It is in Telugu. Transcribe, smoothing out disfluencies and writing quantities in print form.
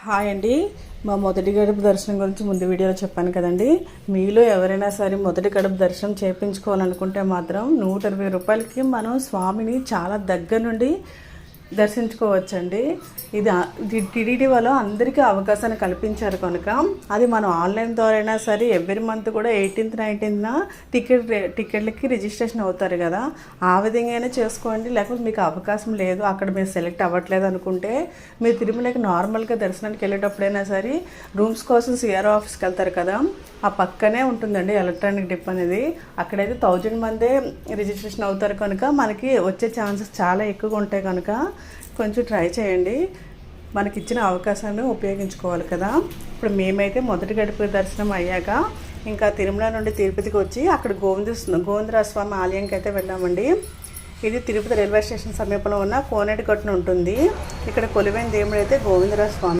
హాయ్ అండి. మా మొదటి గడుపు దర్శనం గురించి ముందు వీడియోలో చెప్పాను కదండి. మీలో ఎవరైనా సరే మొదటి గడుపు దర్శనం చేయించుకోవాలనుకుంటే మాత్రం 120 రూపాయలకి మనం స్వామిని చాలా దగ్గర నుండి దర్శించుకోవచ్చండి. ఇది టీటీడీ వాళ్ళు అందరికీ అవకాశాన్ని కల్పించారు కనుక అది మనం ఆన్లైన్ ద్వారా అయినా సరే ఎవ్రీ మంత్ కూడా 18th 19th టికెట్లకి రిజిస్ట్రేషన్ అవుతారు కదా, ఆ విధంగా అయినా చేసుకోండి. లేకపోతే మీకు అవకాశం లేదు, అక్కడ మీరు సెలెక్ట్ అవ్వట్లేదు అనుకుంటే మీరు తిరుమలకి నార్మల్గా దర్శనానికి వెళ్ళేటప్పుడైనా సరే రూమ్స్ కోసం సిఆర్ఓ ఆఫీస్కి వెళ్తారు కదా, ఆ పక్కనే ఉంటుందండి ఎలక్ట్రానిక్ డిప్ అనేది. అక్కడైతే 1000 మందే రిజిస్ట్రేషన్ అవుతారు కనుక మనకి వచ్చే ఛాన్సెస్ చాలా ఎక్కువగా ఉంటాయి కనుక కొంచెం ట్రై చేయండి. మనకి ఇచ్చిన అవకాశాన్ని ఉపయోగించుకోవాలి కదా. ఇప్పుడు మేమైతే మొదటి గడుపు దర్శనం అయ్యాక ఇంకా తిరుమల నుండి తిరుపతికి వచ్చి అక్కడ గోవిందరాజ స్వామి ఆలయంకి అయితే వెళ్ళామండి. ఇది తిరుపతి రైల్వే స్టేషన్ సమీపంలో ఉన్న కోనేటి గట్టున ఉంటుంది. ఇక్కడ కొలువైన దేవుడు అయితే గోవిందరాజ స్వామి.